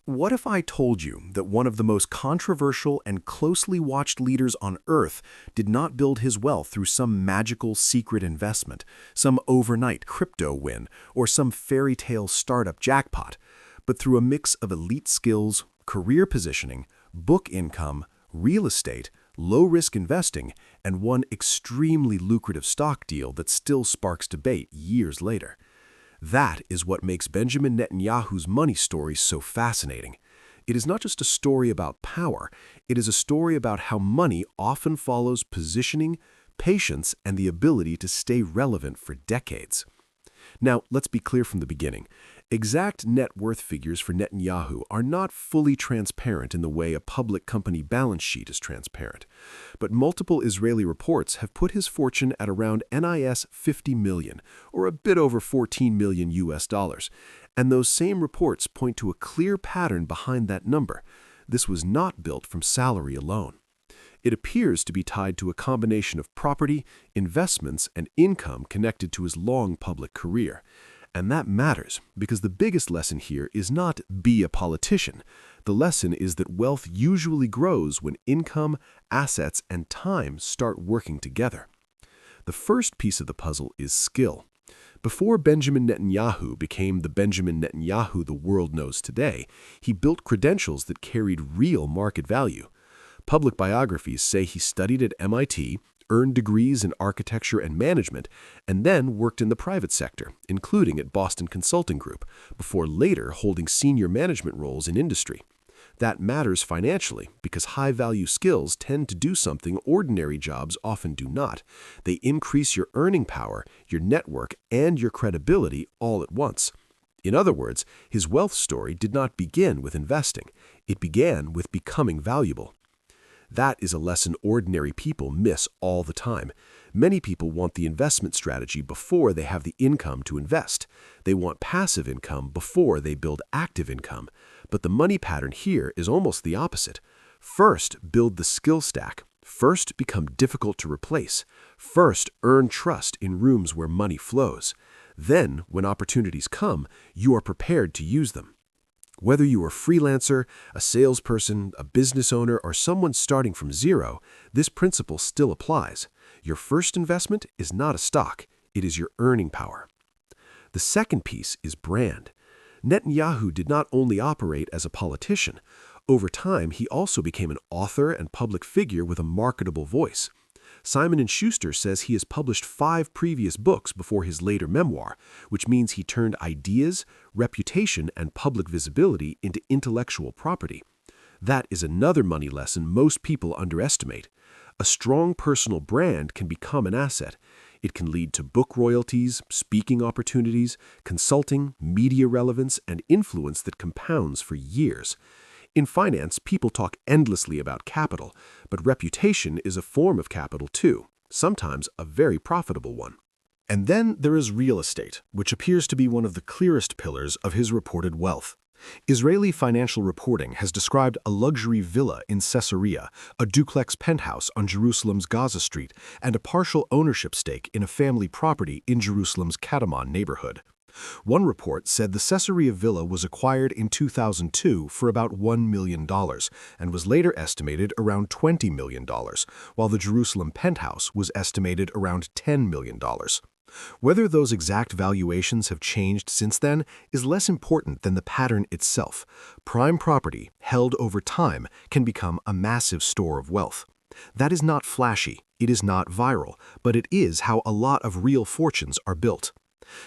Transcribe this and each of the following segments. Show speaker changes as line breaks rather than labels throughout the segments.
What if I told you that one of the most controversial and closely watched leaders on Earth did not build his wealth through some magical secret investment, some overnight crypto win, or some fairy tale startup jackpot, but through a mix of elite skills, career positioning, book income, real estate, low-risk investing, and one extremely lucrative stock deal that still sparks debate years later? That is what makes Benjamin Netanyahu's money story so fascinating. It is not just a story about power, it is a story about how money often follows positioning, patience, and the ability to stay relevant for decades. Now, let's be clear from the beginning. Exact net worth figures for Netanyahu are not fully transparent in the way a public company balance sheet is transparent. But multiple Israeli reports have put his fortune at around NIS 50 million, or a bit over 14 million US dollars. And those same reports point to a clear pattern behind that number. This was not built from salary alone. It appears to be tied to a combination of property, investments, and income connected to his long public career. And that matters because the biggest lesson here is not be a politician. The lesson is that wealth usually grows when income, assets, and time start working together. The first piece of the puzzle is skill. Before Benjamin Netanyahu became the Benjamin Netanyahu the world knows today, he built credentials that carried real market value. Public biographies say he studied at MIT, earned degrees in architecture and management, and then worked in the private sector, including at Boston Consulting Group, before later holding senior management roles in industry. That matters financially because high-value skills tend to do something ordinary jobs often do not. They increase your earning power, your network, and your credibility all at once. In other words, his wealth story did not begin with investing. It began with becoming valuable. That is a lesson ordinary people miss all the time. Many people want the investment strategy before they have the income to invest. They want passive income before they build active income. But the money pattern here is almost the opposite. First, build the skill stack. First, become difficult to replace. First, earn trust in rooms where money flows. Then, when opportunities come, you are prepared to use them. Whether you are a freelancer, a salesperson, a business owner, or someone starting from zero, this principle still applies. Your first investment is not a stock, it is your earning power. The second piece is brand. Netanyahu did not only operate as a politician. Over time, he also became an author and public figure with a marketable voice. Simon & Schuster says he has published 5 previous books before his later memoir, which means he turned ideas, reputation, and public visibility into intellectual property. That is another money lesson most people underestimate. A strong personal brand can become an asset. It can lead to book royalties, speaking opportunities, consulting, media relevance, and influence that compounds for years. In finance, people talk endlessly about capital, but reputation is a form of capital too, sometimes a very profitable one. And then there is real estate, which appears to be one of the clearest pillars of his reported wealth. Israeli financial reporting has described a luxury villa in Caesarea, a duplex penthouse on Jerusalem's Gaza Street, and a partial ownership stake in a family property in Jerusalem's Kadamon neighborhood. One report said the Caesarea villa was acquired in 2002 for about $1 million and was later estimated around $20 million, while the Jerusalem penthouse was estimated around $10 million. Whether those exact valuations have changed since then is less important than the pattern itself. Prime property, held over time, can become a massive store of wealth. That is not flashy, it is not viral, but it is how a lot of real fortunes are built.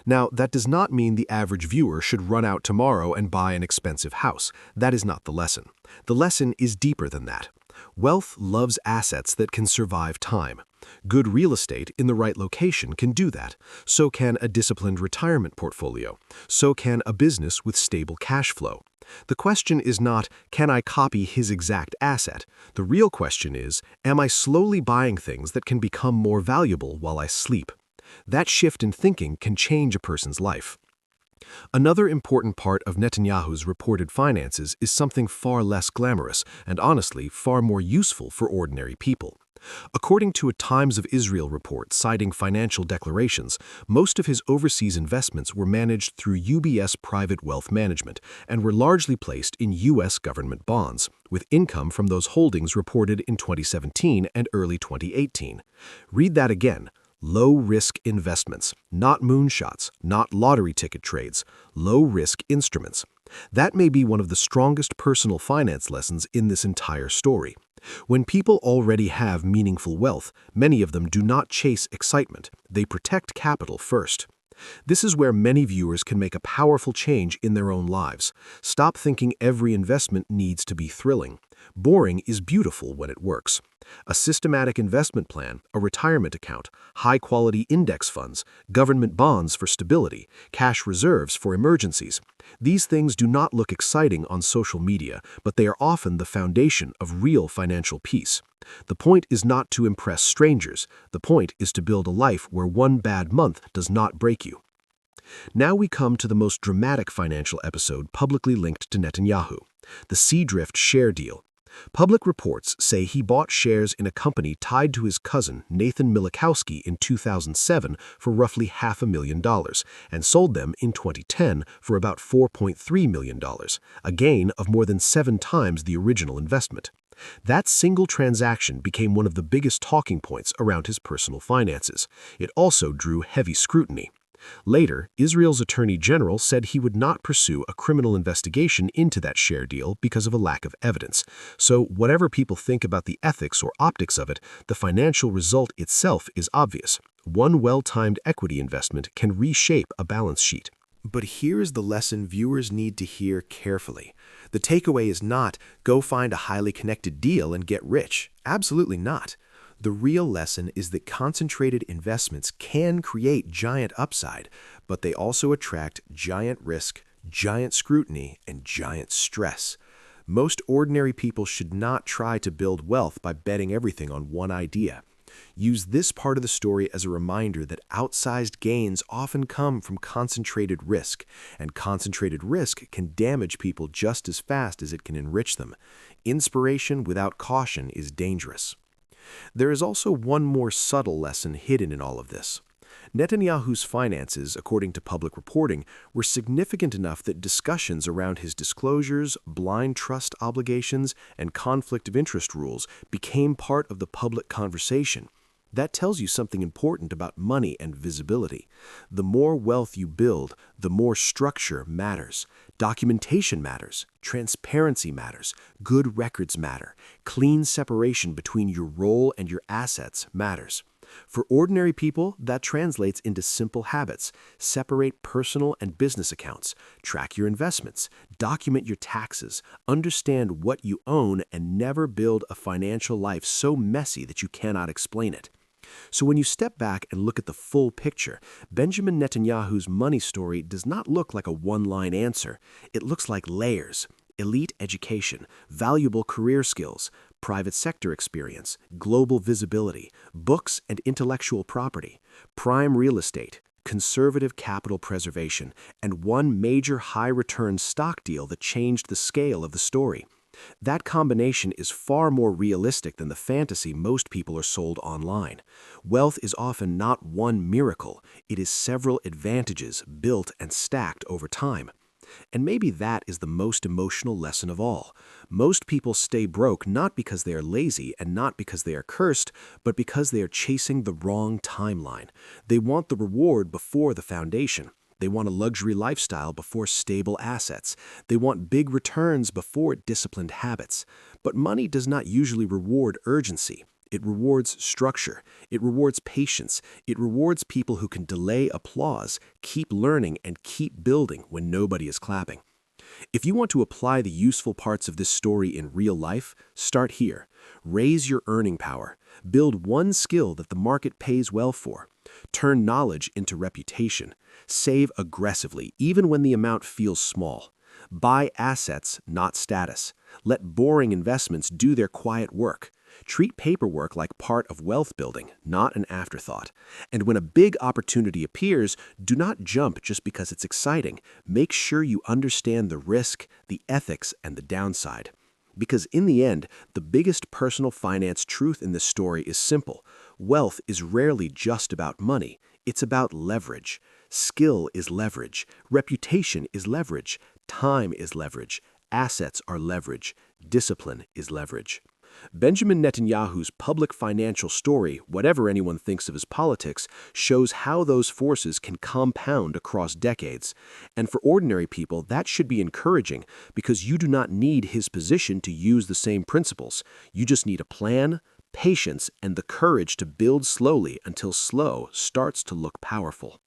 Now, that does not mean the average viewer should run out tomorrow and buy an expensive house. That is not the lesson. The lesson is deeper than that. Wealth loves assets that can survive time. Good real estate in the right location can do that. So can a disciplined retirement portfolio. So can a business with stable cash flow. The question is not, can I copy his exact asset? The real question is, am I slowly buying things that can become more valuable while I sleep? That shift in thinking can change a person's life. Another important part of Netanyahu's reported finances is something far less glamorous and honestly far more useful for ordinary people. According to a Times of Israel report citing financial declarations, most of his overseas investments were managed through UBS Private Wealth Management and were largely placed in U.S. government bonds, with income from those holdings reported in 2017 and early 2018. Read that again. Low-risk investments, not moonshots, not lottery ticket trades, low-risk instruments. That may be one of the strongest personal finance lessons in this entire story. When people already have meaningful wealth, many of them do not chase excitement. They protect capital first. This is where many viewers can make a powerful change in their own lives. Stop thinking every investment needs to be thrilling. Boring is beautiful when it works. A systematic investment plan, a retirement account, high-quality index funds, government bonds for stability, cash reserves for emergencies. These things do not look exciting on social media, but they are often the foundation of real financial peace. The point is not to impress strangers. The point is to build a life where one bad month does not break you. Now we come to the most dramatic financial episode publicly linked to Netanyahu, the Seadrift share deal. Public reports say he bought shares in a company tied to his cousin, Nathan Milikowski, in 2007 for roughly $500,000 and sold them in 2010 for about $4.3 million, a gain of more than 7 times the original investment. That single transaction became one of the biggest talking points around his personal finances. It also drew heavy scrutiny. Later, Israel's Attorney General said he would not pursue a criminal investigation into that share deal because of a lack of evidence. So, whatever people think about the ethics or optics of it, the financial result itself is obvious. One well-timed equity investment can reshape a balance sheet.
But here's the lesson viewers need to hear carefully. The takeaway is not, go find a highly connected deal and get rich. Absolutely not. The real lesson is that concentrated investments can create giant upside, but they also attract giant risk, giant scrutiny, and giant stress. Most ordinary people should not try to build wealth by betting everything on one idea. Use this part of the story as a reminder that outsized gains often come from concentrated risk, and concentrated risk can damage people just as fast as it can enrich them. Inspiration without caution is dangerous. There is also one more subtle lesson hidden in all of this. Netanyahu's finances, according to public reporting, were significant enough that discussions around his disclosures, blind trust obligations, and conflict of interest rules became part of the public conversation. That tells you something important about money and visibility. The more wealth you build, the more structure matters. Documentation matters. Transparency matters. Good records matter. Clean separation between your role and your assets matters. For ordinary people, that translates into simple habits. Separate personal and business accounts. Track your investments. Document your taxes. Understand what you own and never build a financial life so messy that you cannot explain it. So when you step back and look at the full picture, Benjamin Netanyahu's money story does not look like a one-line answer. It looks like layers: elite education, valuable career skills, private sector experience, global visibility, books and intellectual property, prime real estate, conservative capital preservation, and one major high-return stock deal that changed the scale of the story. That combination is far more realistic than the fantasy most people are sold online. Wealth is often not one miracle, it is several advantages built and stacked over time. And maybe that is the most emotional lesson of all. Most people stay broke not because they are lazy and not because they are cursed, but because they are chasing the wrong timeline. They want the reward before the foundation. They want a luxury lifestyle before stable assets. They want big returns before disciplined habits. But money does not usually reward urgency. It rewards structure. It rewards patience. It rewards people who can delay applause, keep learning, and keep building when nobody is clapping. If you want to apply the useful parts of this story in real life, start here. Raise your earning power. Build one skill that the market pays well for. Turn knowledge into reputation. Save aggressively, even when the amount feels small. Buy assets, not status. Let boring investments do their quiet work. Treat paperwork like part of wealth building, not an afterthought. And when a big opportunity appears, do not jump just because it's exciting. Make sure you understand the risk, the ethics, and the downside. Because in the end, the biggest personal finance truth in this story is simple. Wealth is rarely just about money. It's about leverage. Skill is leverage. Reputation is leverage. Time is leverage. Assets are leverage. Discipline is leverage. Benjamin Netanyahu's public financial story, whatever anyone thinks of his politics, shows how those forces can compound across decades. And for ordinary people, that should be encouraging because you do not need his position to use the same principles. You just need a plan, patience, and the courage to build slowly until slow starts to look powerful.